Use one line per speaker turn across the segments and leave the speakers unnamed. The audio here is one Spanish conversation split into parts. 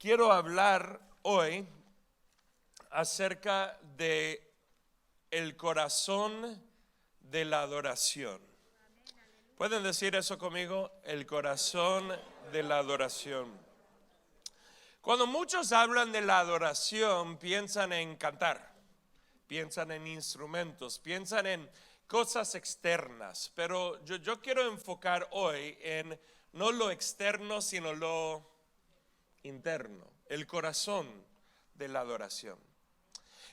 Quiero hablar hoy acerca de el corazón de la adoración. ¿Pueden decir eso conmigo? El corazón de la adoración. Cuando muchos hablan de la adoración, piensan en cantar, piensan en instrumentos, piensan en cosas externas. Pero yo quiero enfocar hoy en no lo externo, sino lo interno, el corazón de la adoración.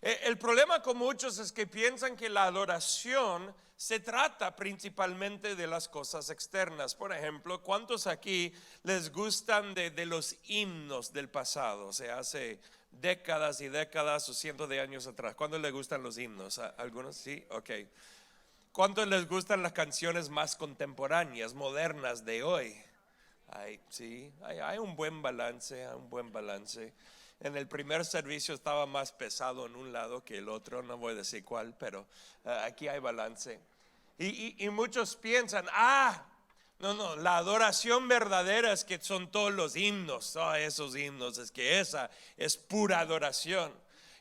El problema con muchos es que piensan que la adoración se trata principalmente de las cosas externas. Por ejemplo, ¿cuántos aquí les gustan de los himnos del pasado? O sea, hace décadas y décadas o cientos de años atrás. ¿Cuántos les gustan los himnos? ¿Algunos? Sí, ok. ¿Cuántos les gustan las canciones más contemporáneas, modernas de hoy? Hay un buen balance, En el primer servicio estaba más pesado en un lado que el otro, no voy a decir cuál, pero aquí hay balance. Y muchos piensan, no, la adoración verdadera es que son todos los himnos, todos esos himnos, es que esa es pura adoración.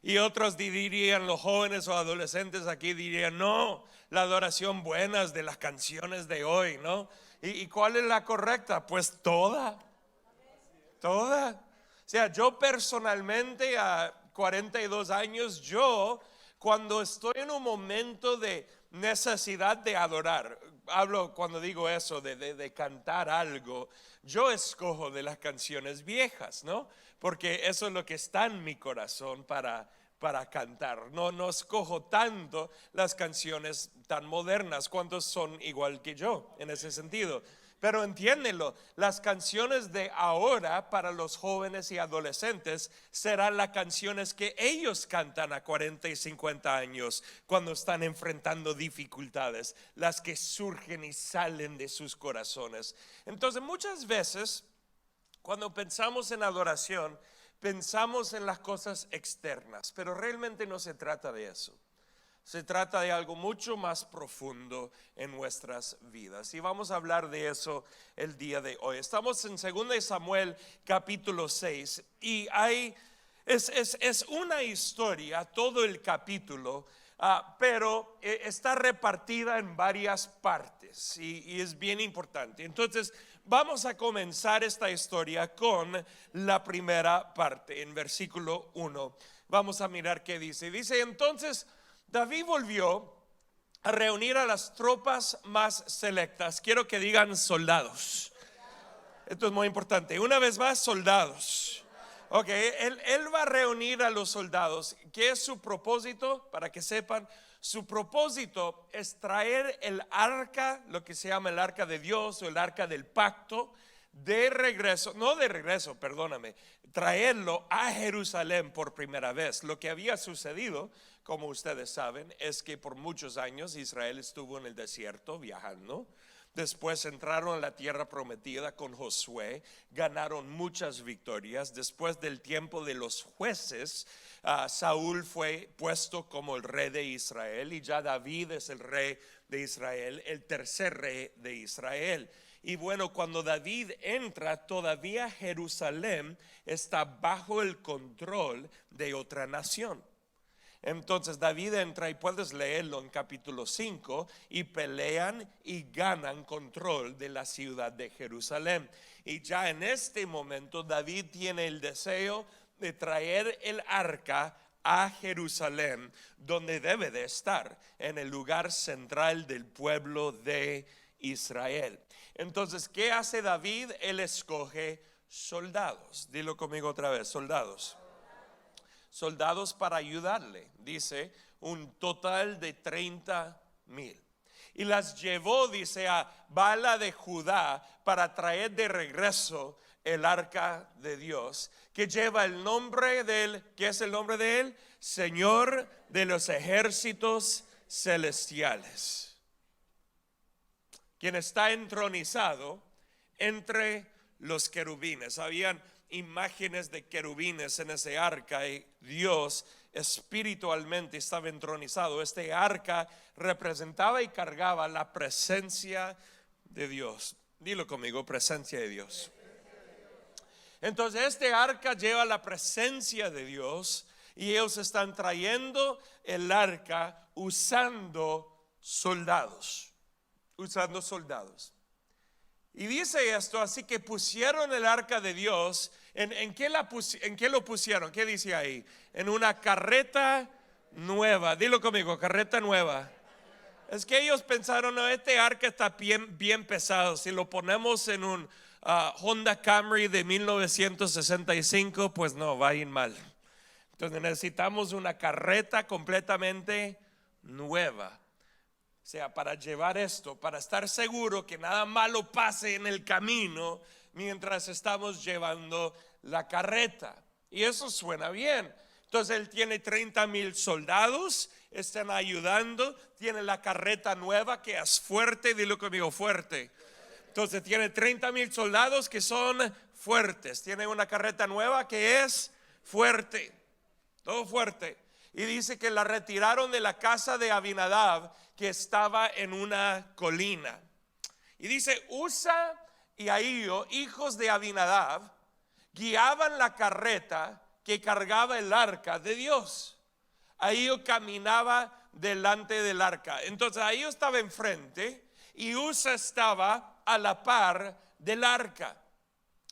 Y otros dirían, los jóvenes o adolescentes aquí dirían, no, la adoración buena es de las canciones de hoy, ¿no? ¿Y cuál es la correcta? Pues toda. O sea, yo personalmente a 42 años, cuando estoy en un momento de necesidad de adorar, hablo cuando digo eso, de cantar algo, yo escojo de las canciones viejas, ¿no? Porque eso es lo que está en mi corazón para cantar. No escojo tanto las canciones tan modernas. ¿Cuántos son igual que yo en ese sentido? Pero entiéndenlo, las canciones de ahora para los jóvenes y adolescentes serán las canciones que ellos cantan a 40 y 50 años cuando están enfrentando dificultades, las que surgen y salen de sus corazones. Entonces muchas veces cuando pensamos en adoración, pensamos en las cosas externas, pero realmente no se trata de eso. Se trata de algo mucho más profundo en nuestras vidas. Y vamos a hablar de eso el día de hoy. Estamos en 2 Samuel capítulo 6 y es una historia, todo el capítulo, pero está repartida en varias partes y es bien importante. Entonces vamos a comenzar esta historia con la primera parte, en versículo 1. Vamos a mirar qué dice. Dice, entonces David volvió a reunir a las tropas más selectas. Quiero que digan soldados. Esto es muy importante. Una vez más, soldados. Ok, él va a reunir a los soldados. ¿Qué es su propósito? Para que sepan, su propósito es traer el arca, lo que se llama el arca de Dios o el arca del pacto, traerlo a Jerusalén por primera vez. Lo que había sucedido, como ustedes saben, es que por muchos años Israel estuvo en el desierto viajando. Después entraron a la tierra prometida con Josué, ganaron muchas victorias. Después del tiempo de los jueces, Saúl fue puesto como el rey de Israel y ya David es el rey de Israel, el tercer rey de Israel. Y bueno, cuando David entra, todavía Jerusalén está bajo el control de otra nación. Entonces David entra y puedes leerlo en capítulo 5 y pelean y ganan control de la ciudad de Jerusalén. Y ya en este momento David tiene el deseo de traer el arca a Jerusalén, donde debe de estar, en el lugar central del pueblo de Israel. Entonces, ¿qué hace David? Él escoge soldados. Dilo conmigo otra vez, soldados. Soldados para ayudarle, dice, un total de 30,000. Y las llevó, dice, a Bala de Judá para traer de regreso el arca de Dios, que lleva el nombre de él. ¿Qué es el nombre de él? Señor de los ejércitos celestiales, quien está entronizado entre los querubines. Habían imágenes de querubines en ese arca y Dios espiritualmente estaba entronizado. Este arca representaba y cargaba la presencia de Dios. Dilo conmigo, presencia de Dios. Entonces este arca lleva la presencia de Dios y ellos están trayendo el arca usando soldados. Y dice esto, así que pusieron el arca de Dios. ¿En qué lo pusieron? ¿Qué dice ahí? En una carreta nueva. Dilo conmigo, carreta nueva. Es que ellos pensaron, no, este arca está bien pesado. Si lo ponemos en un Honda Camry de 1965, pues no, va a ir mal. Entonces necesitamos una carreta completamente nueva. O sea, para llevar esto, para estar seguro que nada malo pase en el camino mientras estamos llevando la carreta. Y eso suena bien. Entonces él tiene 30,000 soldados, están ayudando, tiene la carreta nueva que es fuerte, dilo conmigo, fuerte. Entonces tiene 30,000 soldados que son fuertes, tiene una carreta nueva que es fuerte, todo fuerte. Y dice que la retiraron de la casa de Abinadab, que estaba en una colina. Y dice, Usa y Ahío, hijos de Abinadab, guiaban la carreta que cargaba el arca de Dios. Ahío caminaba delante del arca. Entonces Ahío estaba enfrente y Usa estaba a la par del arca.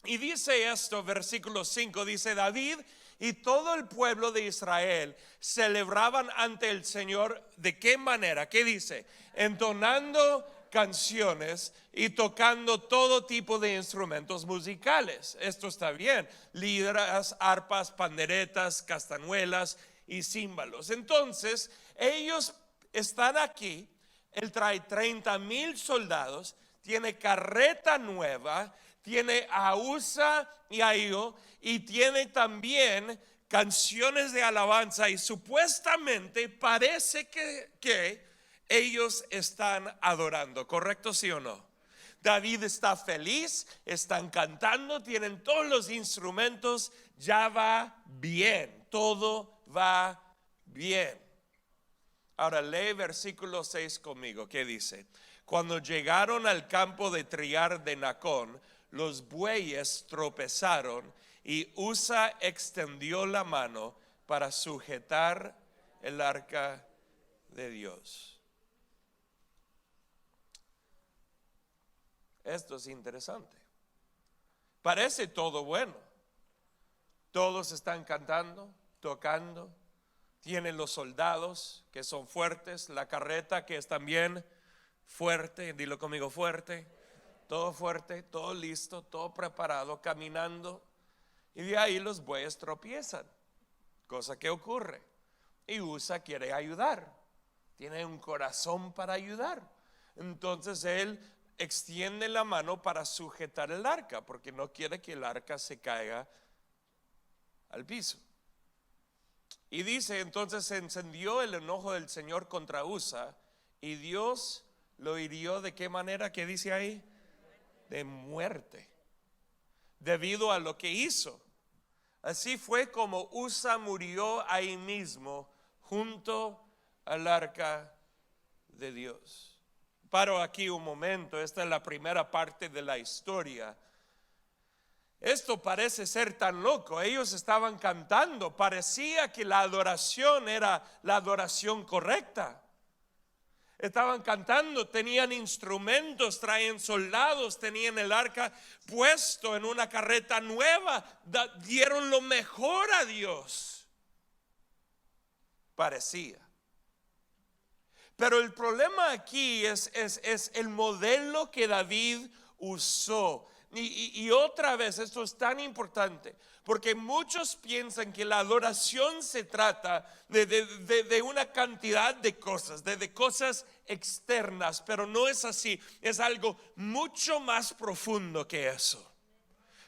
Y dice esto, versículo 5, dice, David y todo el pueblo de Israel celebraban ante el Señor. ¿De qué manera? ¿Qué dice? Entonando canciones y tocando todo tipo de instrumentos musicales. Esto está bien. Liras, arpas, panderetas, castañuelas y címbalos. Entonces ellos están aquí. Él trae 30,000 soldados, tiene carreta nueva, tiene a Usa y a Ahío, y tiene también canciones de alabanza, y supuestamente parece que ellos están adorando, ¿correcto, sí o no? David está feliz, están cantando, tienen todos los instrumentos, ya va bien, todo va bien. Ahora lee versículo 6 conmigo, ¿qué dice? Cuando llegaron al campo de triar de Nacón, los bueyes tropezaron y Usa extendió la mano para sujetar el arca de Dios. Esto es interesante. Parece todo bueno. Todos están cantando, tocando. Tienen los soldados que son fuertes, la carreta que es también fuerte, dilo conmigo, fuerte. Todo fuerte, todo listo, todo preparado, caminando. Y de ahí los bueyes tropiezan, cosa que ocurre. Y Usa quiere ayudar, tiene un corazón para ayudar. Entonces él extiende la mano para sujetar el arca, porque no quiere que el arca se caiga al piso. Y dice, entonces se encendió el enojo del Señor contra Usa, y Dios lo hirió. ¿De qué manera? ¿Qué dice ahí? De muerte, debido a lo que hizo. Así fue como Usa murió ahí mismo junto al arca de Dios. Paro aquí un momento, esta es la primera parte de la historia. Esto parece ser tan loco, ellos estaban cantando, parecía que la adoración era la adoración correcta. Estaban cantando, tenían instrumentos, traían soldados, tenían el arca puesto en una carreta nueva, dieron lo mejor a Dios. Parecía. Pero el problema aquí es el modelo que David usó. Y otra vez, esto es tan importante, porque muchos piensan que la adoración se trata de una cantidad de cosas, de cosas externas, pero no es así, es algo mucho más profundo que eso.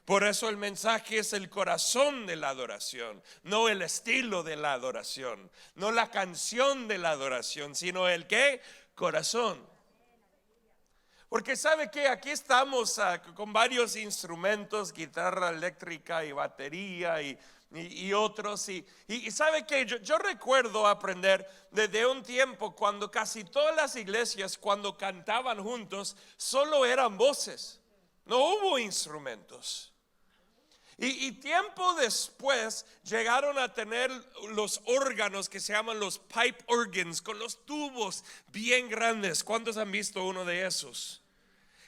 Por eso el mensaje es el corazón de la adoración, no el estilo de la adoración, no la canción de la adoración, sino el ¿qué? Corazón. Porque sabe que aquí estamos con varios instrumentos, guitarra eléctrica y batería y otros. Y sabe que yo recuerdo aprender desde un tiempo cuando casi todas las iglesias, cuando cantaban juntos, solo eran voces, no hubo instrumentos. Y tiempo después llegaron a tener los órganos que se llaman los pipe organs, con los tubos bien grandes. ¿Cuántos han visto uno de esos?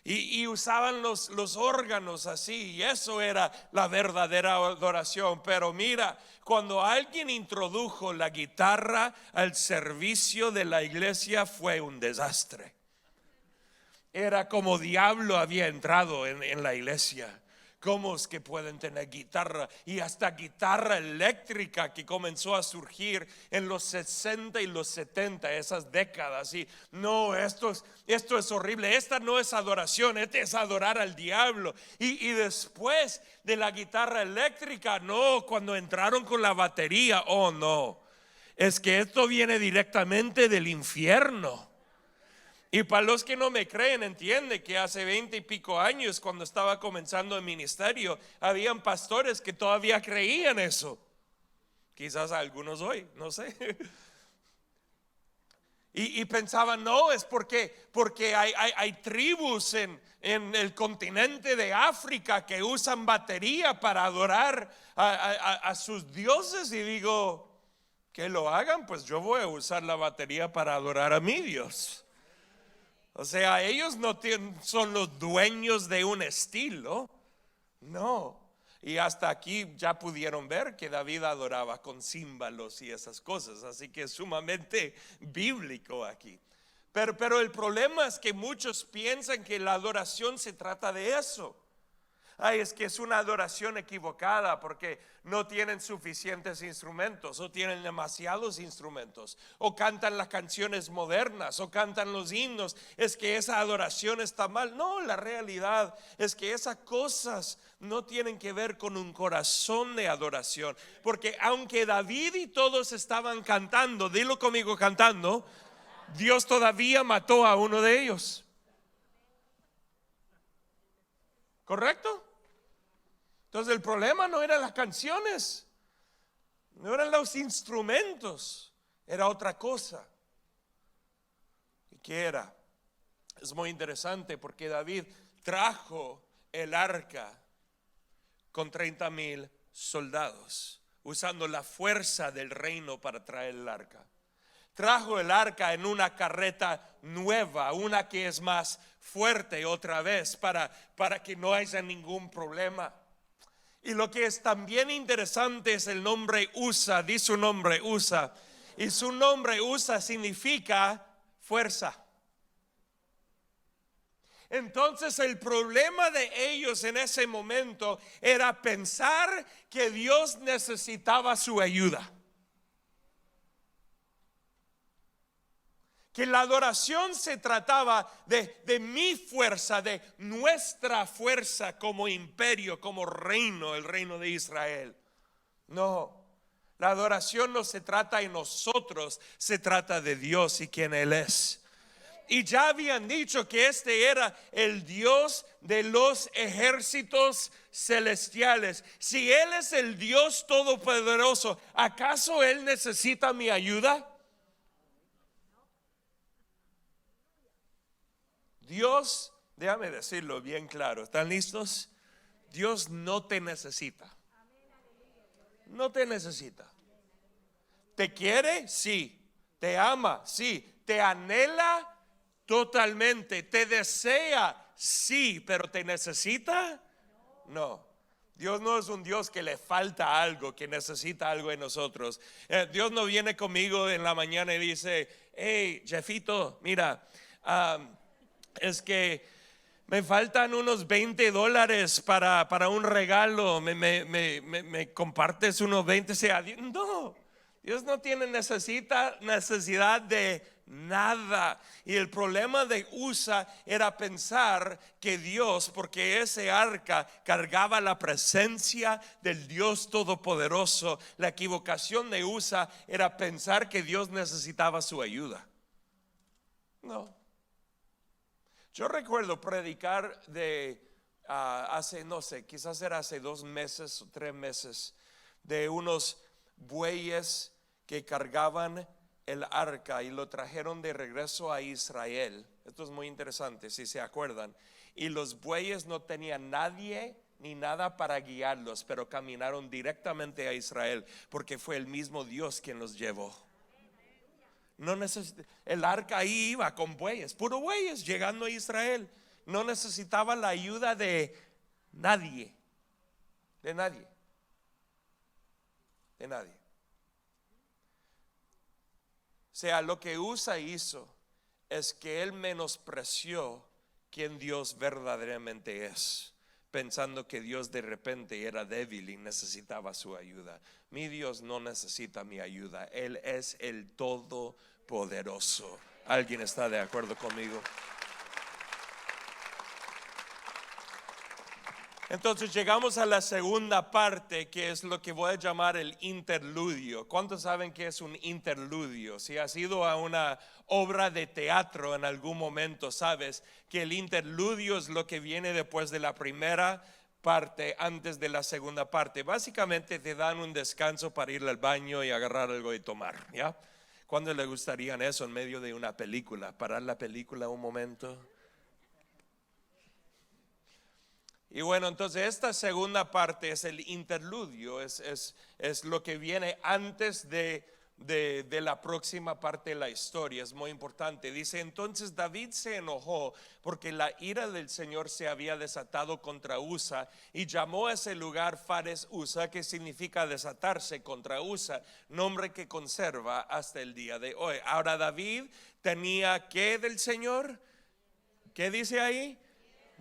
Y usaban los órganos así, y eso era la verdadera adoración. Pero mira, cuando alguien introdujo la guitarra al servicio de la iglesia, fue un desastre. Era como diablo había entrado en la iglesia. ¿Cómo es que pueden tener guitarra? Y hasta guitarra eléctrica que comenzó a surgir en los 60 y los 70, esas décadas. Y no, esto es horrible. Esta no es adoración, este es adorar al diablo. Y después de la guitarra eléctrica, no, cuando entraron con la batería, oh no, es que esto viene directamente del infierno. Y para los que no me creen, entiende que hace 20 y pico años, cuando estaba comenzando el ministerio, habían pastores que todavía creían eso. Quizás algunos hoy, no sé. Y pensaban, no, es porque hay tribus en el continente de África que usan batería para adorar a sus dioses. Y digo, que lo hagan, pues yo voy a usar la batería para adorar a mi Dios. O sea, ellos no son los dueños de un estilo, no. Y hasta aquí ya pudieron ver que David adoraba con címbalos y esas cosas, así que es sumamente bíblico aquí. Pero el problema es que muchos piensan que la adoración se trata de eso. Ay, es que es una adoración equivocada porque no tienen suficientes instrumentos o tienen demasiados instrumentos o cantan las canciones modernas o cantan los himnos. Es que esa adoración está mal. No, la realidad es que esas cosas no tienen que ver con un corazón de adoración. Porque aunque David y todos estaban cantando, dilo conmigo, cantando, Dios todavía mató a uno de ellos. ¿Correcto? Entonces el problema no eran las canciones, no eran los instrumentos, era otra cosa. ¿Y qué era? Es muy interesante porque David trajo el arca con 30,000 soldados, usando la fuerza del reino para traer el arca. Trajo el arca en una carreta nueva, una que es más fuerte otra vez, para que no haya ningún problema. Y lo que es también interesante es el nombre Usa, dice su nombre Usa. Y su nombre Usa significa fuerza. Entonces el problema de ellos en ese momento era pensar que Dios necesitaba su ayuda. Que la adoración se trataba de mi fuerza, de nuestra fuerza como imperio, como reino, el reino de Israel. No, la adoración no se trata de nosotros, se trata de Dios y quien Él es. Y ya habían dicho que este era el Dios de los ejércitos celestiales. Si Él es el Dios todopoderoso, ¿acaso Él necesita mi ayuda? Dios, déjame decirlo bien claro, ¿están listos? Dios no te necesita. No te necesita. ¿Te quiere? Sí. ¿Te ama? Sí. ¿Te anhela? Totalmente. ¿Te desea? Sí. ¿Pero te necesita? No. Dios no es un Dios que le falta algo, que necesita algo en nosotros. Dios no viene conmigo en la mañana y dice, hey, Jeffito, mira, es que me faltan unos $20 para un regalo. Me compartes unos 20. No, Dios no tiene necesidad de nada. Y el problema de Usa era pensar que Dios, porque ese arca cargaba la presencia del Dios Todopoderoso, la equivocación de Usa era pensar que Dios necesitaba su ayuda. No. Yo recuerdo predicar hace, no sé, quizás era hace 2 meses o 3 meses, de unos bueyes que cargaban el arca y lo trajeron de regreso a Israel. Esto es muy interesante, si se acuerdan. Y los bueyes no tenían nadie ni nada para guiarlos, pero caminaron directamente a Israel, porque fue el mismo Dios quien los llevó. El arca ahí iba con bueyes, puro bueyes, llegando a Israel. No necesitaba la ayuda de nadie, de nadie, de nadie. O sea, lo que Usa hizo es que él menospreció quien Dios verdaderamente es, pensando que Dios de repente era débil y necesitaba su ayuda. Mi Dios no necesita mi ayuda, Él es el Todopoderoso. ¿Alguien está de acuerdo conmigo? Entonces llegamos a la segunda parte, que es lo que voy a llamar el interludio. ¿Cuántos saben qué es un interludio? Si has ido a una obra de teatro en algún momento, sabes que el interludio es lo que viene después de la primera parte, antes de la segunda parte. Básicamente te dan un descanso para ir al baño y agarrar algo y tomar, ¿ya? ¿Cuándo le gustaría eso en medio de una película? Parar la película un momento. Y bueno, entonces esta segunda parte es el interludio, es lo que viene antes de la próxima parte de la historia. Es muy importante. Dice: entonces David se enojó porque la ira del Señor se había desatado contra Usa, y llamó a ese lugar Fares Usa, que significa desatarse, contra Usa, nombre que conserva hasta el día de hoy. Ahora David tenía ¿qué del Señor? ¿Qué dice ahí?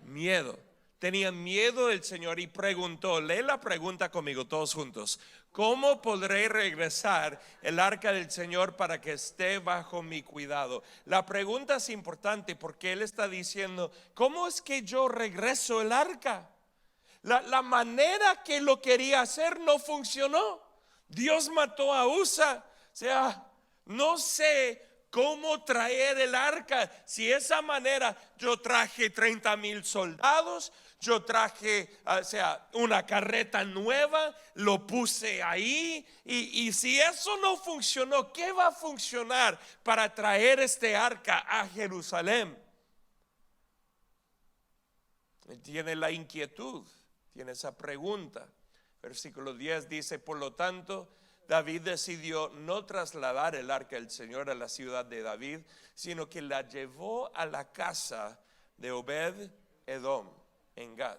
Miedo. Tenía miedo del Señor y preguntó, lee la pregunta conmigo todos juntos: ¿cómo podré regresar el arca del Señor para que esté bajo mi cuidado? La pregunta es importante porque él está diciendo: ¿cómo es que yo regreso el arca? La manera que lo quería hacer no funcionó. Dios mató a Usa. O sea, no sé cómo traer el arca. Si esa manera, yo traje 30,000 soldados, yo traje, una carreta nueva, lo puse ahí, y si eso no funcionó, ¿qué va a funcionar para traer este arca a Jerusalén? Él tiene la inquietud, tiene esa pregunta. Versículo 10 dice: por lo tanto, David decidió no trasladar el arca del Señor a la ciudad de David, sino que la llevó a la casa de Obed Edom en Gad.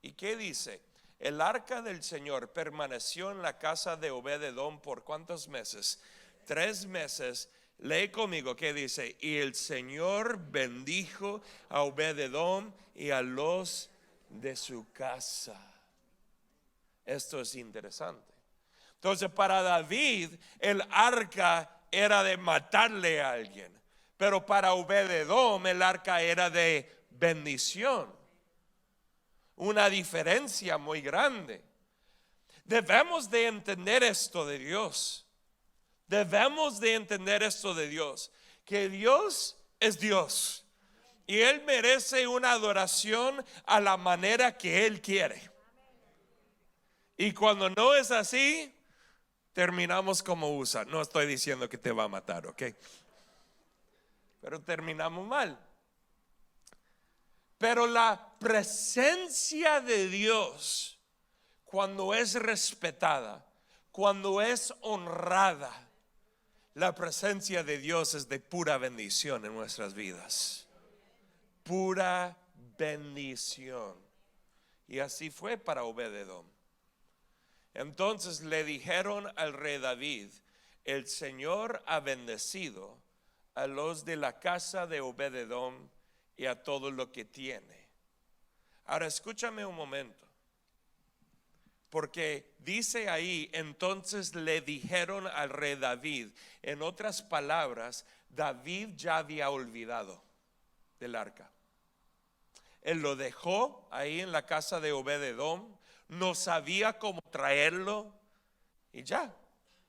¿Y qué dice? El arca del Señor permaneció en la casa de Obed Edom por ¿cuántos meses? 3 meses. Lee conmigo qué dice: y el Señor bendijo a Obed Edom y a los de su casa. Esto es interesante. Entonces, para David el arca era de matarle a alguien, pero para Obed Edom el arca era de bendición. Una diferencia muy grande. Debemos de entender esto de Dios. Debemos de entender esto de Dios, que Dios es Dios y Él merece una adoración a la manera que Él quiere. Y cuando no es así, terminamos como Usa. No estoy diciendo que te va a matar, ¿ok? Pero terminamos mal. Pero la presencia de Dios, cuando es respetada, cuando es honrada, la presencia de Dios es de pura bendición en nuestras vidas. Pura bendición. Y así fue para Obed Edom. Entonces le dijeron al rey David: el Señor ha bendecido a los de la casa de Obed Edom y a todo lo que tiene. Ahora escúchame un momento, porque dice ahí: entonces le dijeron al rey David. En otras palabras, David ya había olvidado del arca. Él lo dejó ahí en la casa de Obed Edom, no sabía cómo traerlo y ya,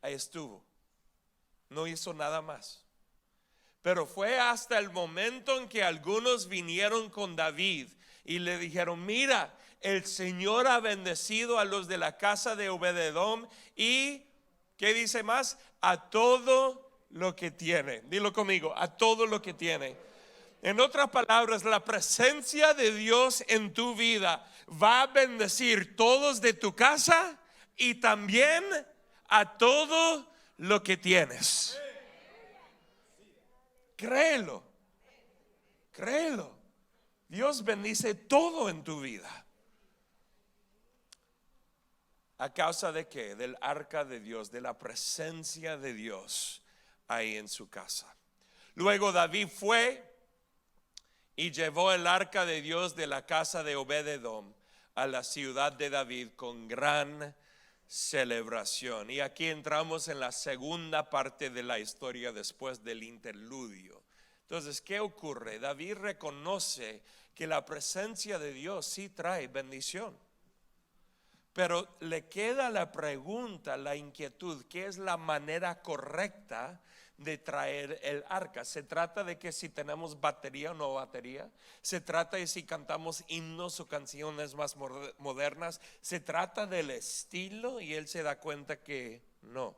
ahí estuvo. No hizo nada más. Pero fue hasta el momento en que algunos vinieron con David y le dijeron: mira, el Señor ha bendecido a los de la casa de Obed Edom y, ¿qué dice más? A todo lo que tiene. Dilo conmigo: a todo lo que tiene. En otras palabras, la presencia de Dios en tu vida va a bendecir todos de tu casa y también a todo lo que tienes. Créelo, créelo. Dios bendice todo en tu vida. ¿A causa de qué? Del arca de Dios, de la presencia de Dios ahí en su casa. Luego David fue y llevó el arca de Dios de la casa de Obed-edom a la ciudad de David con gran celebración. Y aquí entramos en la segunda parte de la historia después del interludio. Entonces, ¿qué ocurre? David reconoce que la presencia de Dios sí trae bendición. Pero le queda la pregunta, la inquietud, ¿qué es la manera correcta de traer el arca? Se trata de que si tenemos batería o no batería. Se trata de si cantamos himnos o canciones más modernas. Se trata del estilo, y él se da cuenta que no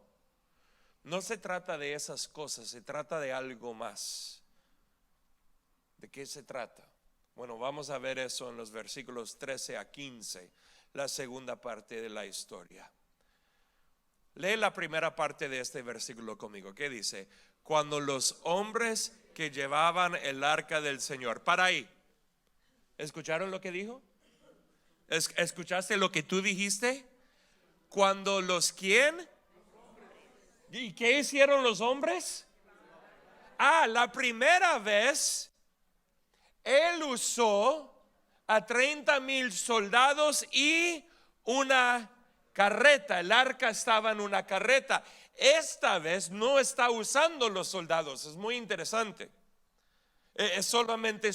se trata de esas cosas. Se trata de algo más. ¿De qué se trata? Bueno, vamos a ver eso en los versículos 13 a 15, la segunda parte de la historia. Lee la primera parte de este versículo conmigo. ¿Qué dice? Cuando los hombres que llevaban el arca del Señor. Para ahí. ¿Escucharon lo que dijo? ¿Escuchaste lo que tú dijiste? Cuando los ¿quién? ¿Y qué hicieron los hombres? La primera vez él usó a 30,000 soldados y una carreta. El arca estaba en una carreta. Esta vez no está usando los soldados. Es muy interesante. Es solamente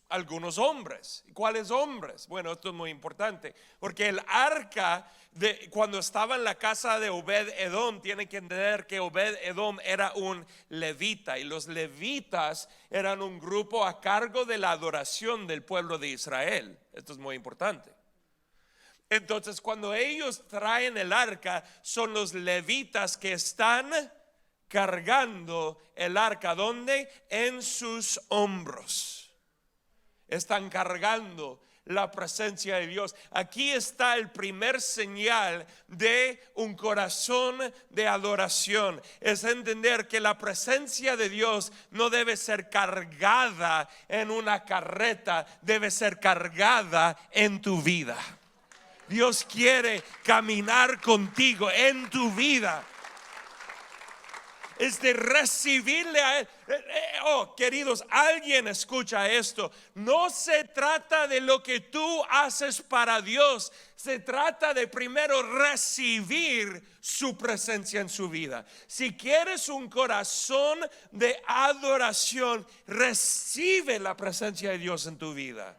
algunos hombres. ¿Cuáles hombres? Bueno, esto es muy importante, porque el arca cuando estaba en la casa de Obed-edom, tiene que entender que Obed-edom era un levita, y los levitas eran un grupo a cargo de la adoración del pueblo de Israel. Esto es muy importante. Entonces, cuando ellos traen el arca, son los levitas que están cargando el arca. ¿Dónde? En sus hombros. Están cargando la presencia de Dios. Aquí está el primer señal de un corazón de adoración. Es entender que la presencia de Dios no debe ser cargada en una carreta, debe ser cargada en tu vida. Dios quiere caminar contigo en tu vida. Es de recibirle a Él. Queridos, alguien escucha esto. No se trata de lo que tú haces para Dios. Se trata de primero recibir su presencia en su vida. Si quieres un corazón de adoración, recibe la presencia de Dios en tu vida.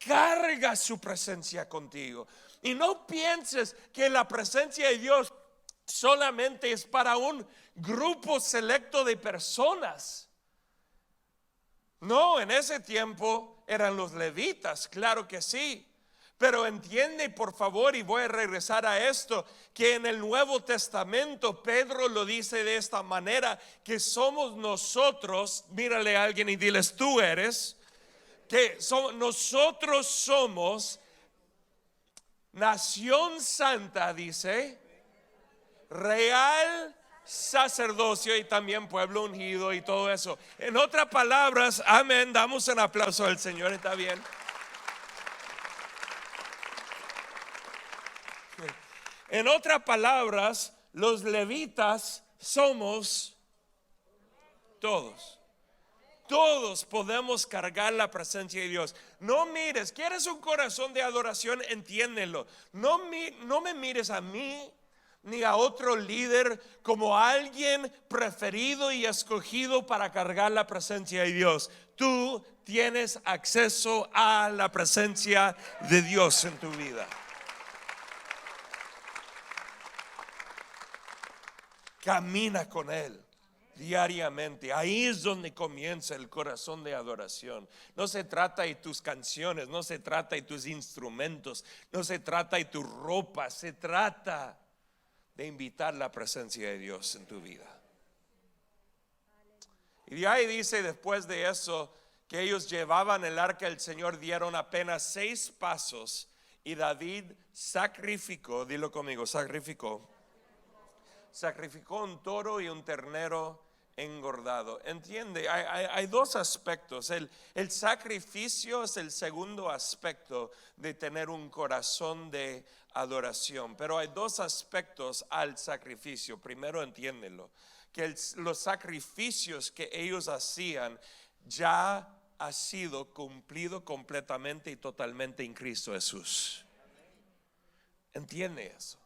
Carga su presencia contigo. Y no pienses que la presencia de Dios solamente es para un grupo selecto de personas. No, en ese tiempo eran los levitas, claro que sí. Pero entiende, por favor, y voy a regresar a esto, que en el Nuevo Testamento Pedro lo dice de esta manera, que somos nosotros. Mírale a alguien y diles: tú eres. Nosotros somos nación santa, dice, real sacerdocio, y también pueblo ungido y todo eso. En otras palabras, amén, damos un aplauso al Señor, está bien. En otras palabras, los levitas somos todos. Todos podemos cargar la presencia de Dios. No mires, ¿quieres un corazón de adoración? Entiéndelo. No me mires a mí ni a otro líder como alguien preferido y escogido para cargar la presencia de Dios. Tú tienes acceso a la presencia de Dios en tu vida. Camina con Él diariamente. Ahí es donde comienza el corazón de adoración. No se trata de tus canciones, no se trata de tus instrumentos, no se trata de tu ropa, se trata de invitar la presencia de Dios en tu vida. Y de ahí dice después de eso que ellos llevaban el arca del Señor dieron apenas 6 pasos y David sacrificó, dilo conmigo, sacrificó un toro y un ternero engordado. Entiende, hay 2 aspectos. El sacrificio es el segundo aspecto de tener un corazón de adoración, pero hay 2 aspectos al sacrificio. Primero, entiéndelo, que los sacrificios que ellos hacían ya ha sido cumplido completamente y totalmente en Cristo Jesús. ¿Entiende eso?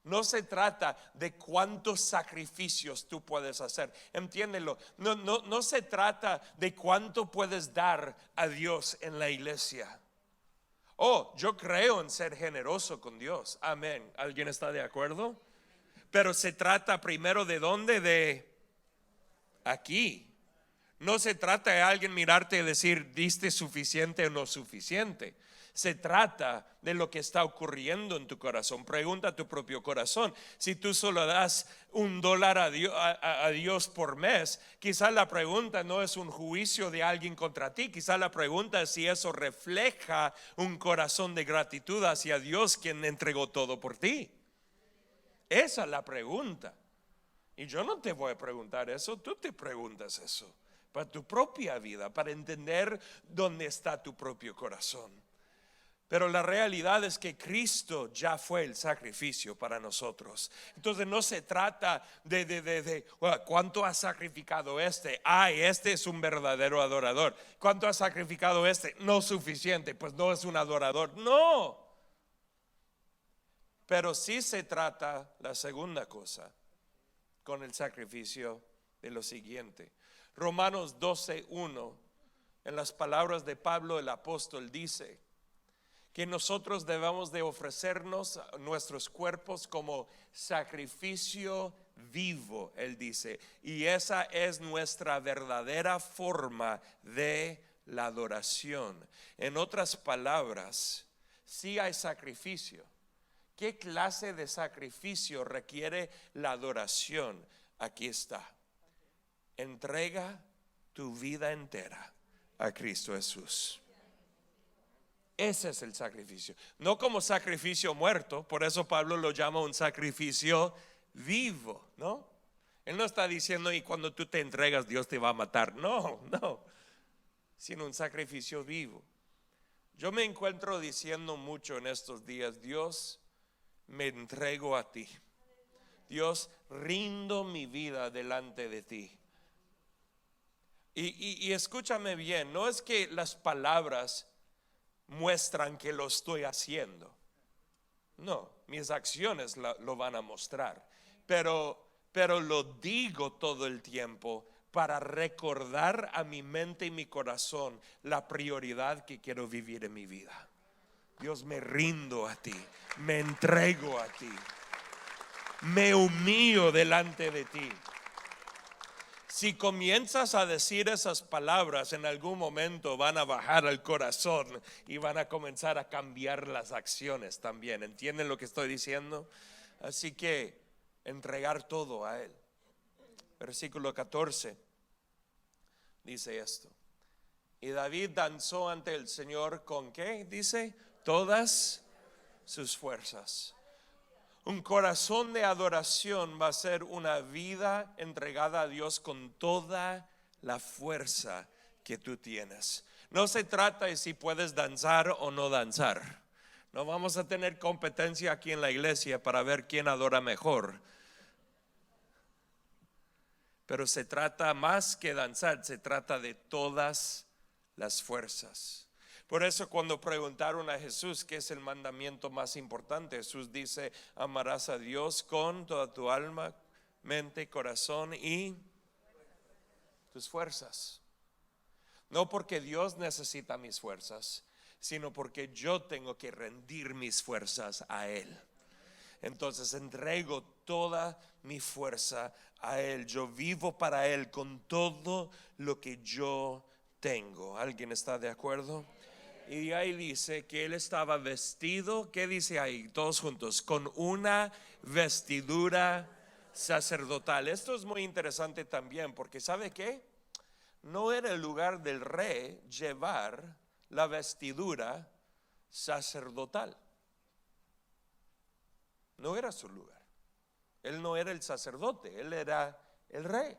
No se trata de cuántos sacrificios tú puedes hacer. Entiéndelo. No se trata de cuánto puedes dar a Dios en la iglesia. Oh, yo creo en ser generoso con Dios. Amén. ¿Alguien está de acuerdo? Pero se trata primero de dónde, de aquí. No se trata de alguien mirarte y decir diste suficiente o no suficiente. Se trata de lo que está ocurriendo en tu corazón. Pregunta a tu propio corazón. Si tú solo das $1 a Dios por mes, quizás la pregunta no es un juicio de alguien contra ti. Quizás la pregunta es si eso refleja un corazón de gratitud hacia Dios, quien entregó todo por ti. Esa es la pregunta. Y yo no te voy a preguntar eso, tú te preguntas eso para tu propia vida, para entender dónde está tu propio corazón. Pero la realidad es que Cristo ya fue el sacrificio para nosotros. Entonces no se trata de cuánto ha sacrificado este. Este es un verdadero adorador. ¿Cuánto ha sacrificado este? No suficiente, pues no es un adorador. No. Pero sí se trata, la segunda cosa, con el sacrificio de lo siguiente. Romanos 12:1, en las palabras de Pablo el apóstol, dice que nosotros debemos de ofrecernos nuestros cuerpos como sacrificio vivo, él dice, y esa es nuestra verdadera forma de la adoración. En otras palabras, sí hay sacrificio. ¿Qué clase de sacrificio requiere la adoración? Aquí está. Entrega tu vida entera a Cristo Jesús. Ese es el sacrificio. No como sacrificio muerto, por eso Pablo lo llama un sacrificio vivo, ¿no? Él no está diciendo y cuando tú te entregas Dios te va a matar. No, sino un sacrificio vivo. Yo me encuentro diciendo mucho en estos días, Dios, me entrego a ti. Dios, rindo mi vida delante de ti. Y escúchame bien, no es que las palabras muestran que lo estoy haciendo. No, mis acciones lo van a mostrar. Pero lo digo todo el tiempo para recordar a mi mente y mi corazón la prioridad que quiero vivir en mi vida. Dios, me rindo a ti, me entrego a ti, me humillo delante de ti. Si comienzas a decir esas palabras, en algún momento van a bajar al corazón y van a comenzar a cambiar las acciones también. ¿Entienden lo que estoy diciendo? Así que entregar todo a Él. Versículo 14 dice esto: y David danzó ante el Señor con ¿qué? Dice, todas sus fuerzas. Un corazón de adoración va a ser una vida entregada a Dios con toda la fuerza que tú tienes. No se trata de si puedes danzar o no danzar. No vamos a tener competencia aquí en la iglesia para ver quién adora mejor. Pero se trata más que danzar, se trata de todas las fuerzas. Por eso cuando preguntaron a Jesús qué es el mandamiento más importante, Jesús dice, amarás a Dios con toda tu alma, mente, corazón y tus fuerzas. No porque Dios necesita mis fuerzas, sino porque yo tengo que rendir mis fuerzas a Él. Entonces entrego toda mi fuerza a Él. Yo vivo para Él con todo lo que yo tengo. ¿Alguien está de acuerdo? Y ahí dice que él estaba vestido, ¿qué dice ahí? Todos juntos, con una vestidura sacerdotal. Esto es muy interesante también, porque ¿sabe qué? no era el lugar del rey llevar la vestidura sacerdotal. No era su lugar. Él no era el sacerdote, él era el rey.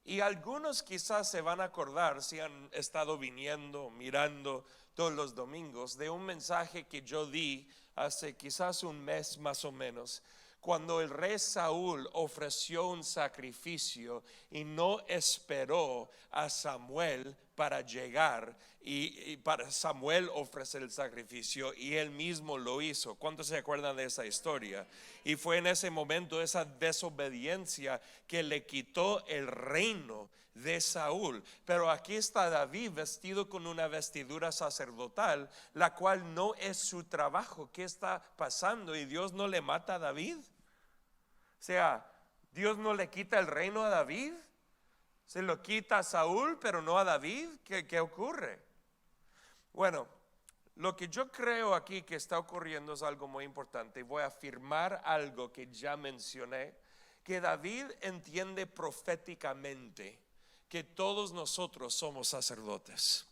Y algunos quizás se van a acordar, si han estado viniendo, mirando todos los domingos, de un mensaje que yo di hace quizás un mes más o menos, cuando el rey Saúl ofreció un sacrificio y no esperó a Samuel para llegar y para Samuel ofrecer el sacrificio, y él mismo lo hizo. ¿Cuántos se acuerdan de esa historia? Y fue en ese momento, esa desobediencia, que le quitó el reino de Saúl. Pero aquí está David vestido con una vestidura sacerdotal, la cual no es su trabajo. ¿Qué está pasando? ¿Y Dios no le mata a David? O sea, Dios no le quita el reino a David. Se lo quita a Saúl, pero no a David. ¿Qué ocurre? Bueno, lo que yo creo aquí que está ocurriendo es algo muy importante. Voy a afirmar algo que ya mencioné, que David entiende proféticamente que todos nosotros somos sacerdotes.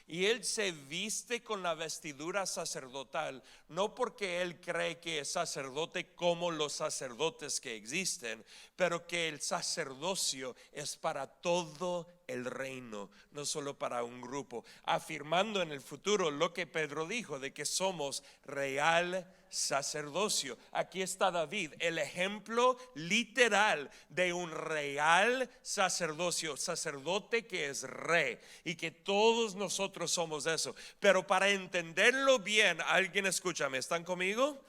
Y él se viste con la vestidura sacerdotal, no porque él cree que es sacerdote como los sacerdotes que existen, pero que el sacerdocio es para todo el reino, no solo para un grupo, afirmando en el futuro lo que Pedro dijo, de que somos real sacerdocio. Aquí está David, el ejemplo literal de un real sacerdocio, sacerdote que es rey, y que todos nosotros somos eso. Pero para entenderlo bien, alguien escúchame, ¿están conmigo?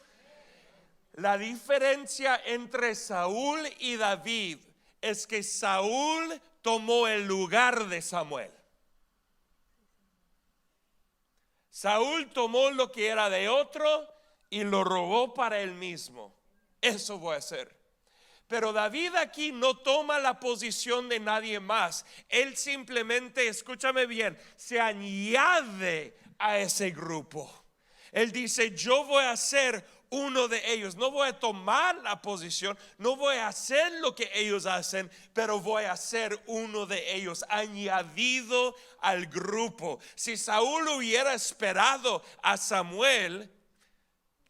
La diferencia entre Saúl y David es que Saúl tomó el lugar de Samuel. Saúl tomó lo que era de otro y lo robó para él mismo. Eso voy a hacer. Pero David aquí no toma la posición de nadie más. Él simplemente, escúchame bien, se añade a ese grupo. Él dice, yo voy a ser uno de ellos. No voy a tomar la posición, no voy a hacer lo que ellos hacen, pero voy a ser uno de ellos, añadido al grupo. Si Saúl hubiera esperado a Samuel,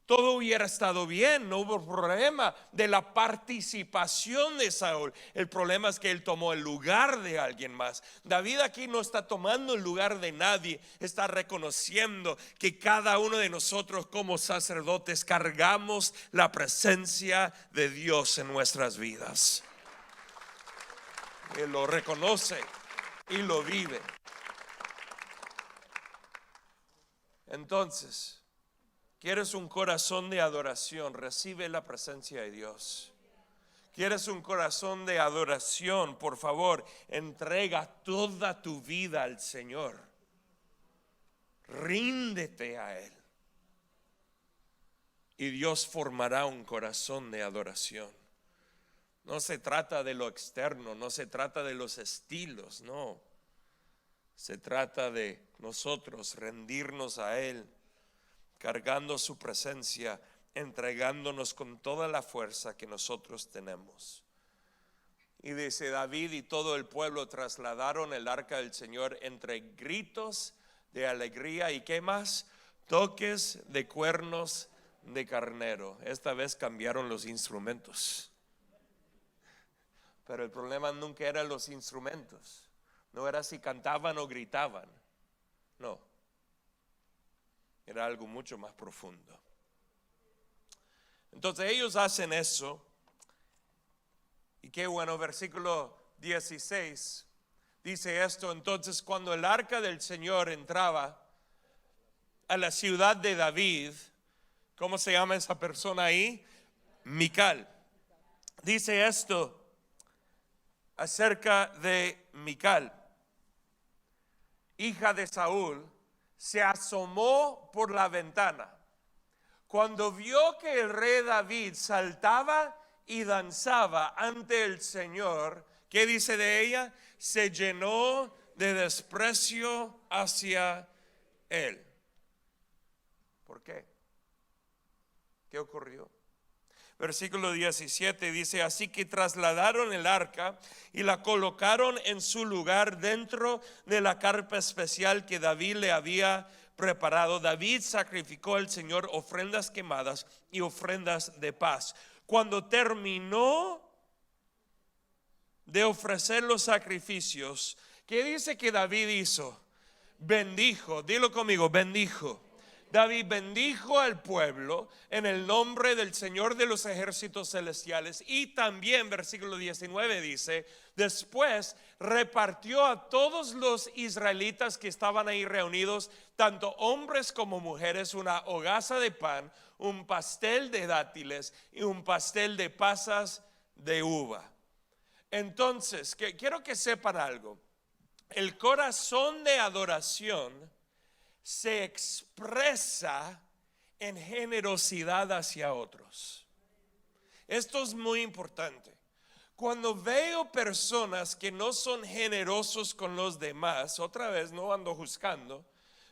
todo hubiera estado bien, no hubo problema de la participación de Saúl. El problema es que él tomó el lugar de alguien más. David aquí no está tomando el lugar de nadie, está reconociendo que cada uno de nosotros como sacerdotes cargamos la presencia de Dios en nuestras vidas. Él lo reconoce y lo vive. Entonces, ¿quieres un corazón de adoración? Recibe la presencia de Dios. ¿Quieres un corazón de adoración? Por favor, entrega toda tu vida al Señor. Ríndete a Él. Y Dios formará un corazón de adoración. No se trata de lo externo, no se trata de los estilos, no. Se trata de nosotros rendirnos a Él, cargando su presencia, entregándonos con toda la fuerza que nosotros tenemos. Y dice David y todo el pueblo trasladaron el arca del Señor entre gritos de alegría y ¿qué más? Toques de cuernos de carnero. Esta vez cambiaron los instrumentos. Pero el problema nunca eran los instrumentos. No era si cantaban o gritaban. No. Era algo mucho más profundo. Entonces ellos hacen eso. Y qué bueno, versículo 16 dice esto. Entonces cuando el arca del Señor entraba a la ciudad de David, ¿cómo se llama esa persona ahí? Mical. Dice esto acerca de Mical, hija de Saúl. Se asomó por la ventana. Cuando vio que el rey David saltaba y danzaba ante el Señor, ¿qué dice de ella? Se llenó de desprecio hacia él. ¿Por qué? ¿Qué ocurrió? Versículo 17 dice: así que trasladaron el arca y la colocaron en su lugar dentro de la carpa especial que David le había preparado. David sacrificó al Señor ofrendas quemadas y ofrendas de paz. Cuando terminó de ofrecer los sacrificios, ¿qué dice que David hizo? Bendijo, dilo conmigo, bendijo. David bendijo al pueblo en el nombre del Señor de los ejércitos celestiales. Y también versículo 19 dice: después repartió a todos los israelitas que estaban ahí reunidos, tanto hombres como mujeres, una hogaza de pan, un pastel de dátiles y un pastel de pasas de uva. Entonces, quiero que sepan algo. El corazón de adoración se expresa en generosidad hacia otros. Esto es muy importante. Cuando veo personas que no son generosos con los demás, otra vez no ando juzgando,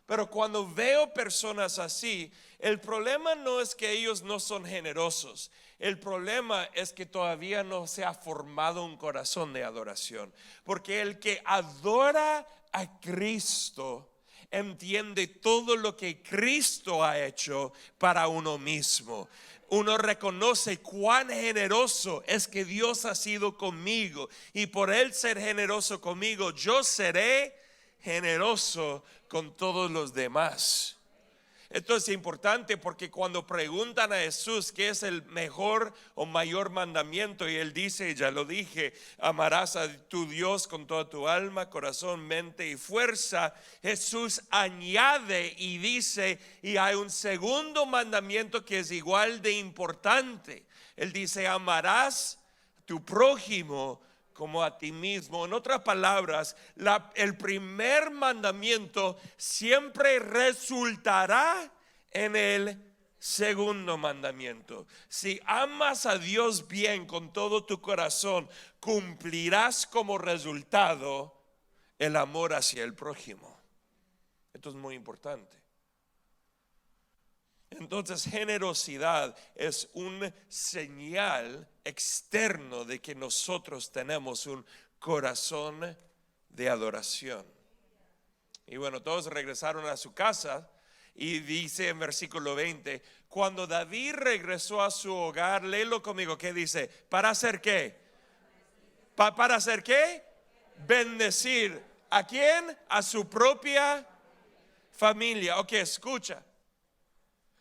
pero cuando veo personas así, el problema no es que ellos no son generosos. El problema es que todavía no se ha formado un corazón de adoración. Porque el que adora a Cristo entiende todo lo que Cristo ha hecho para uno mismo. Uno reconoce cuán generoso es que Dios ha sido conmigo, y por Él ser generoso conmigo, yo seré generoso con todos los demás. Esto es importante porque cuando preguntan a Jesús qué es el mejor o mayor mandamiento, y Él dice, ya lo dije, amarás a tu Dios con toda tu alma, corazón, mente y fuerza. Jesús añade y dice, y hay un segundo mandamiento que es igual de importante. Él dice, amarás a tu prójimo como a ti mismo. En otras palabras, el primer mandamiento siempre resultará en el segundo mandamiento. Si amas a Dios bien con todo tu corazón, cumplirás como resultado el amor hacia el prójimo. Esto es muy importante. Entonces, generosidad es un señal externo de que nosotros tenemos un corazón de adoración. Y bueno, todos regresaron a su casa, y dice en versículo 20: cuando David regresó a su hogar, léelo conmigo, ¿qué dice? ¿Para hacer qué? ¿Para hacer qué? Bendecir. ¿A quién? A su propia familia. Ok, escucha.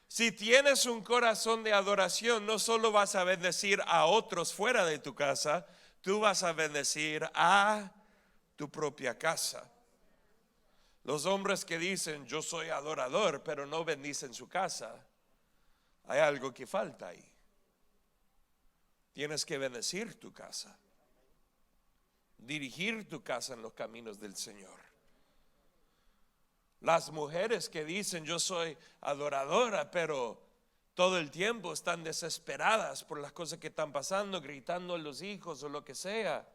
Si tienes un corazón de adoración, no solo vas a bendecir a otros fuera de tu casa, tú vas a bendecir a tu propia casa. Los hombres que dicen yo soy adorador, pero no bendicen su casa, hay algo que falta ahí. Tienes que bendecir tu casa, dirigir tu casa en los caminos del Señor. Las mujeres que dicen yo soy adoradora, pero todo el tiempo están desesperadas por las cosas que están pasando, gritando a los hijos o lo que sea.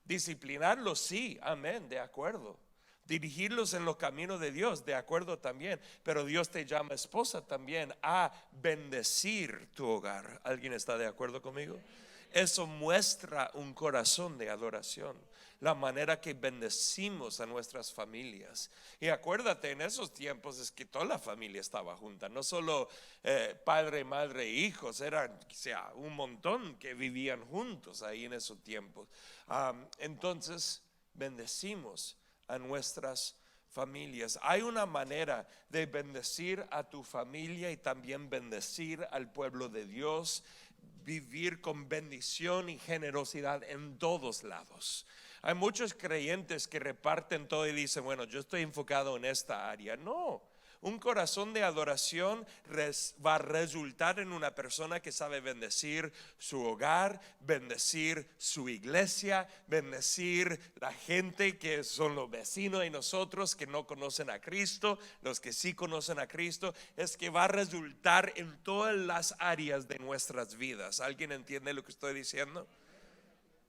Disciplinarlos, sí, amén, de acuerdo. Dirigirlos en los caminos de Dios, de acuerdo también. Pero Dios te llama, esposa, también a bendecir tu hogar. ¿Alguien está de acuerdo conmigo? Eso muestra un corazón de adoración, la manera que bendecimos a nuestras familias. Y acuérdate, en esos tiempos es que toda la familia estaba junta, no solo padre, madre e hijos, eran un montón que vivían juntos ahí en esos tiempos. Entonces bendecimos a nuestras familias. Hay una manera de bendecir a tu familia y también bendecir al pueblo de Dios. Vivir con bendición y generosidad en todos lados. Hay muchos creyentes que reparten todo y dicen, bueno, yo estoy enfocado en esta área. No, un corazón de adoración va a resultar en una persona que sabe bendecir su hogar, bendecir su iglesia, bendecir la gente que son los vecinos y nosotros que no conocen a Cristo, los que sí conocen a Cristo. Es que va a resultar en todas las áreas de nuestras vidas. ¿Alguien entiende lo que estoy diciendo?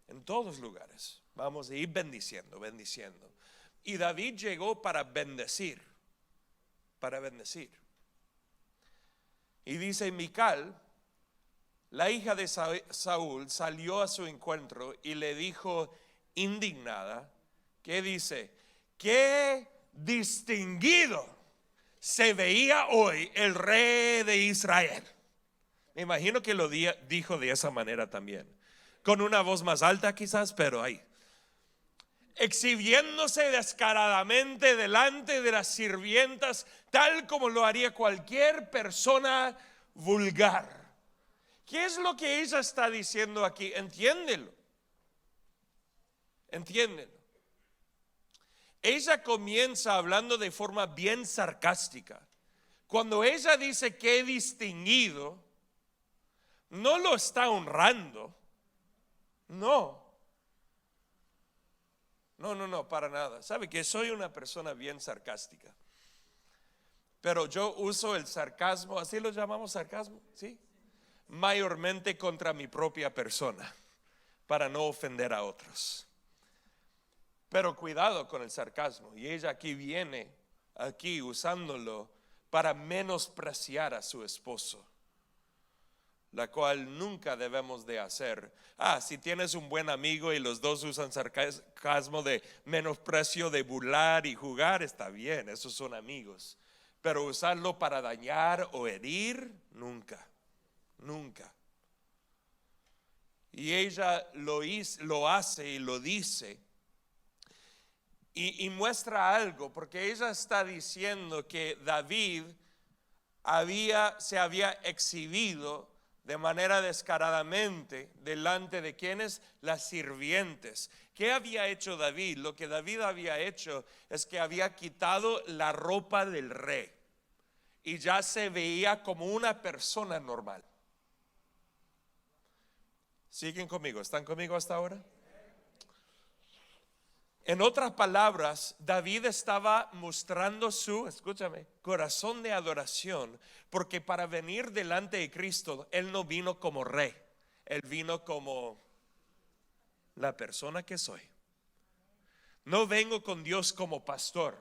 En todos lugares vamos a ir bendiciendo. Y David llegó para bendecir. Y dice: Mical, la hija de Saúl, salió a su encuentro y le dijo indignada, ¿qué dice? Qué distinguido se veía hoy el rey de Israel. Me imagino que lo dijo de esa manera también, con una voz más alta quizás, pero ahí, exhibiéndose descaradamente delante de las sirvientas, tal como lo haría cualquier persona vulgar. ¿Qué es lo que ella está diciendo aquí? Entiéndelo. Ella comienza hablando de forma bien sarcástica. Cuando ella dice que distinguido, no lo está honrando. No, para nada. ¿Sabe que soy una persona bien sarcástica? Pero yo uso el sarcasmo, así lo llamamos sarcasmo, ¿sí? Mayormente contra mi propia persona, para no ofender a otros. Pero cuidado con el sarcasmo. Y ella viene usándolo para menospreciar a su esposo, la cual nunca debemos de hacer. Si tienes un buen amigo y los dos usan sarcasmo de menosprecio, de burlar y jugar, está bien, esos son amigos. Pero usarlo para dañar o herir, nunca. Y ella lo hace y lo dice. Y muestra algo, porque ella está diciendo que David se había exhibido de manera descaradamente delante de quienes, las sirvientes. ¿Qué había hecho David? Lo que David había hecho es que había quitado la ropa del rey y ya se veía como una persona normal. ¿Siguen conmigo? ¿Están conmigo hasta ahora? En otras palabras, David estaba mostrando su, escúchame, corazón de adoración, porque para venir delante de Cristo, él no vino como rey, él vino como la persona que soy. No vengo con Dios como pastor.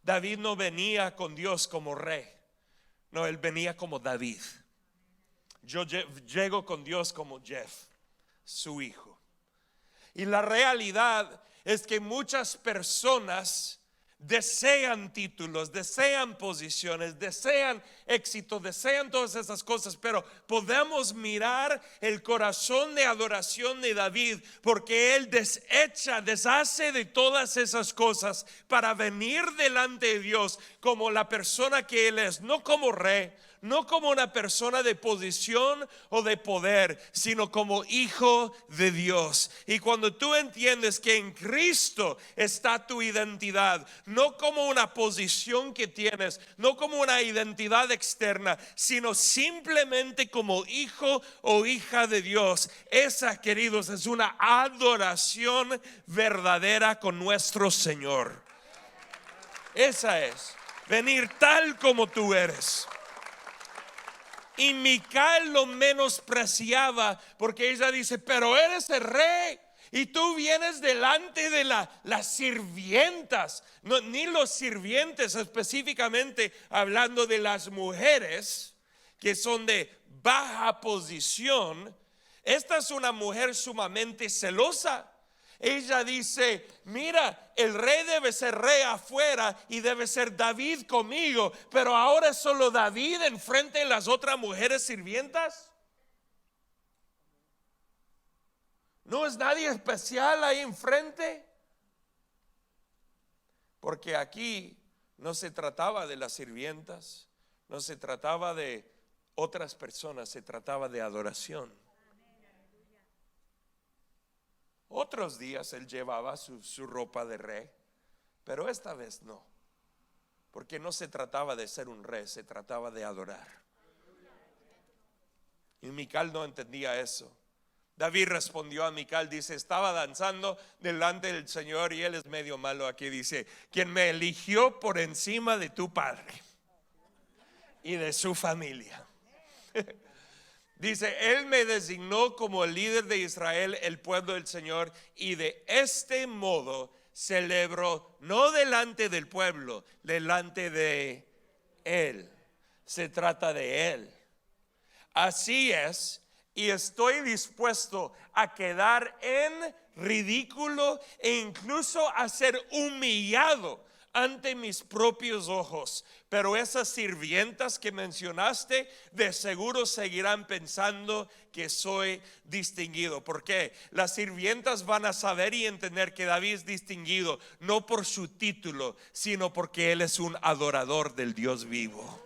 David no venía con Dios como rey, no, él venía como David. Yo llego con Dios como Jeff, su hijo. Y la realidad es que muchas personas desean títulos, desean posiciones, desean éxito, desean todas esas cosas, pero podemos mirar el corazón de adoración de David, porque él deshace de todas esas cosas para venir delante de Dios como la persona que él es, no como rey, no como una persona de posición o de poder, sino como hijo de Dios. Y cuando tú entiendes que en Cristo está tu identidad, no como una posición que tienes, no como una identidad externa, sino simplemente como hijo o hija de Dios, esa, queridos, es una adoración verdadera con nuestro Señor. Esa es, venir tal como tú eres. Y Mical lo menospreciaba, porque ella dice: pero eres el rey y tú vienes delante de las sirvientas. No, ni los sirvientes, específicamente hablando de las mujeres que son de baja posición. Esta es una mujer sumamente celosa. Ella dice: mira, el rey debe ser rey afuera y debe ser David conmigo, pero ahora es solo David enfrente de las otras mujeres sirvientas. ¿No es nadie especial ahí enfrente? Porque aquí no se trataba de las sirvientas, no se trataba de otras personas, se trataba de adoración. Otros días él llevaba su ropa de rey, pero esta vez no, porque no se trataba de ser un rey, se trataba de adorar. Y Mical no entendía eso. David respondió a Mical, dice: estaba danzando delante del Señor, y él es medio malo aquí, dice: quien me eligió por encima de tu padre y de su familia. Dice: él me designó como el líder de Israel, el pueblo del Señor, y de este modo celebro, no delante del pueblo, delante de él. se trata de Él. Así es, y estoy dispuesto a quedar en ridículo e incluso a ser humillado ante mis propios ojos. Pero esas sirvientas que mencionaste de seguro seguirán pensando que soy distinguido. ¿Por qué? Las sirvientas van a saber y entender que David es distinguido no por su título, sino porque él es un adorador del Dios vivo.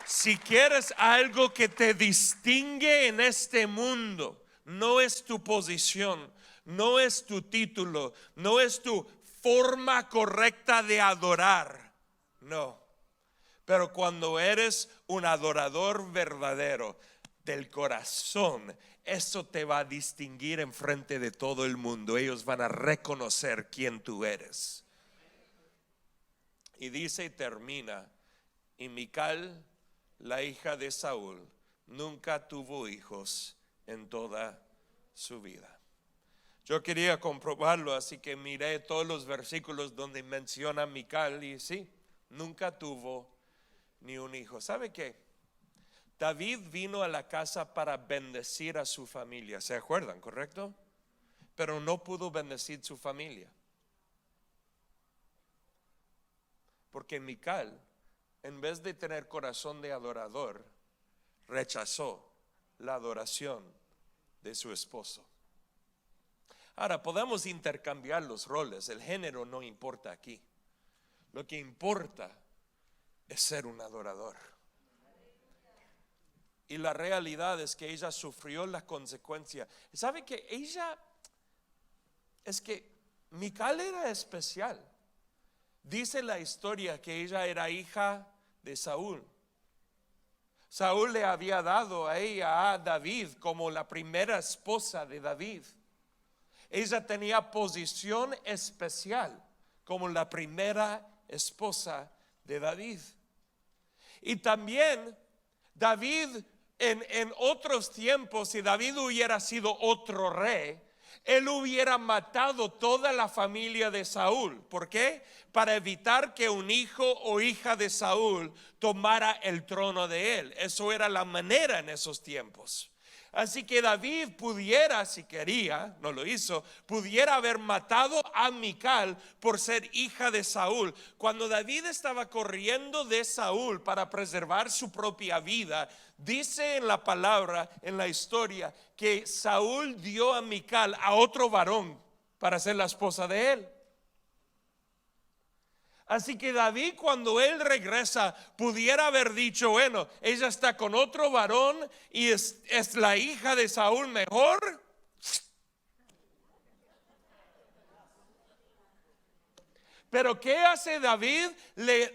Si quieres algo que te distingue en este mundo, no es tu posición, no es tu título, no es tu forma correcta de adorar, no. Pero cuando eres un adorador verdadero del corazón, eso te va a distinguir en frente de todo el mundo. Ellos van a reconocer quién tú eres. Y dice y termina, y Mical, la hija de Saúl, nunca tuvo hijos en toda su vida. Yo quería comprobarlo, así que miré todos los versículos donde menciona Mical y sí, nunca tuvo ni un hijo. ¿Sabe qué? David vino a la casa para bendecir a su familia, ¿se acuerdan, correcto? Pero no pudo bendecir su familia. Porque Mical, en vez de tener corazón de adorador, rechazó la adoración de su esposo. Ahora, podemos intercambiar los roles, el género no importa aquí. Lo que importa es ser un adorador. Y la realidad es que ella sufrió la consecuencia. ¿Sabe que Mical era especial? Dice la historia que ella era hija de Saúl. Saúl le había dado a ella a David como la primera esposa de David. Ella tenía posición especial como la primera esposa de David. Y también David en otros tiempos, si David hubiera sido otro rey, él hubiera matado toda la familia de Saúl. ¿Por qué? Para evitar que un hijo o hija de Saúl tomara el trono de él. Eso era la manera en esos tiempos. Así que David pudiera, si quería, no lo hizo, pudiera haber matado a Mical por ser hija de Saúl. Cuando David estaba corriendo de Saúl para preservar su propia vida, dice en la palabra, en la historia, que Saúl dio a Mical a otro varón para ser la esposa de él. Así que David, cuando él regresa, pudiera haber dicho, bueno, ella está con otro varón y es la hija de Saúl mejor. Pero ¿qué hace David? Le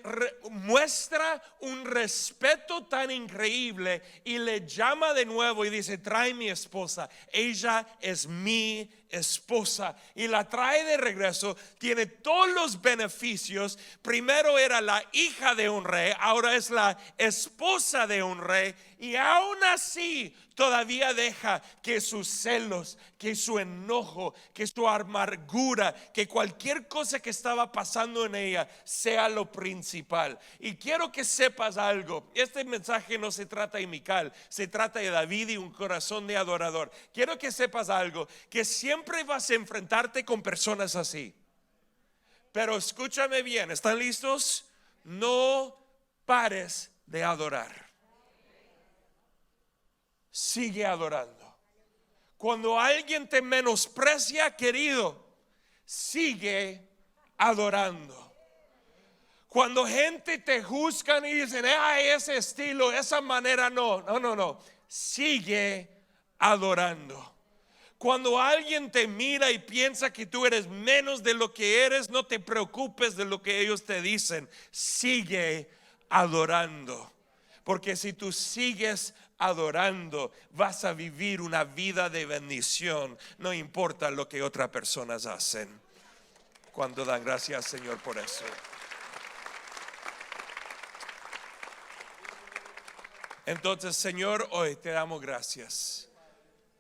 muestra un respeto tan increíble y le llama de nuevo y dice, trae mi esposa, ella es mi esposa. Y la trae de regreso, tiene todos los beneficios. Primero era la hija de un rey, ahora es la esposa de un rey. Y aún así todavía deja que sus celos, que su enojo, que su amargura, que cualquier cosa que estaba pasando en ella sea lo principal. Y quiero que sepas algo. Este mensaje no se trata de Mical, se trata de David y un corazón de adorador. Quiero que sepas algo, que siempre vas a enfrentarte con personas así. Pero escúchame bien, ¿están listos? No pares de adorar. Sigue adorando. Cuando alguien te menosprecia, querido, sigue adorando. Cuando gente te juzgan y dicen, ese estilo, esa manera, no. Sigue adorando. Cuando alguien te mira y piensa que tú eres menos de lo que eres, no te preocupes de lo que ellos te dicen. Sigue adorando. Porque si tú sigues adorando, vas a vivir una vida de bendición. No importa lo que otras personas hacen. Cuando dan gracias, Señor, por eso. Entonces, Señor, hoy te damos gracias.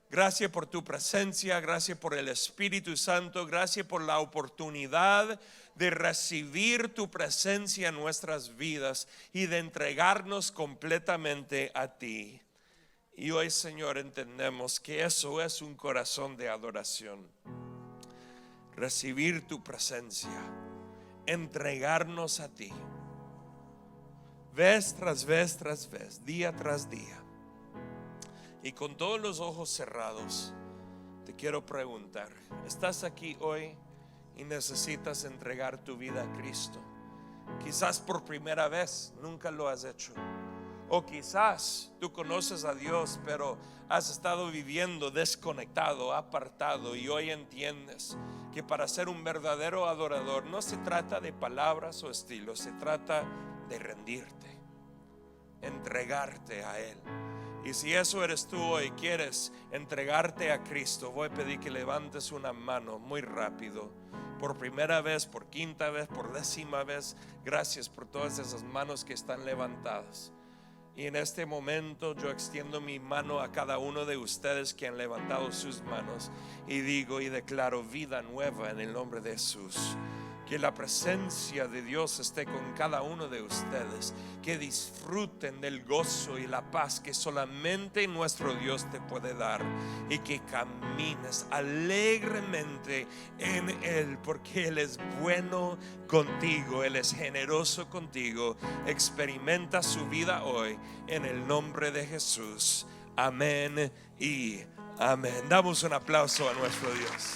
Gracias por tu presencia, gracias por el Espíritu Santo, gracias por la oportunidad de recibir tu presencia en nuestras vidas y de entregarnos completamente a ti. Y hoy, Señor, entendemos que eso es un corazón de adoración. Recibir tu presencia, entregarnos a ti, vez tras vez tras vez, día tras día. Y con todos los ojos cerrados, te quiero preguntar, ¿estás aquí hoy y necesitas entregar tu vida a Cristo? Quizás por primera vez, nunca lo has hecho. O quizás tú conoces a Dios, pero has estado viviendo desconectado, apartado, y hoy entiendes que para ser un verdadero adorador no se trata de palabras o estilos, se trata de rendirte, entregarte a Él. Y si eso eres tú hoy, quieres entregarte a Cristo, voy a pedir que levantes una mano muy rápido. Por primera vez, por quinta vez, por 10ª vez. Gracias por todas esas manos que están levantadas. Y en este momento yo extiendo mi mano a cada uno de ustedes que han levantado sus manos y digo y declaro vida nueva en el nombre de Jesús. Que la presencia de Dios esté con cada uno de ustedes. Que disfruten del gozo y la paz que solamente nuestro Dios te puede dar. Y que camines alegremente en Él, porque Él es bueno contigo, Él es generoso contigo. Experimenta su vida hoy en el nombre de Jesús. Amén y amén. Damos un aplauso a nuestro Dios.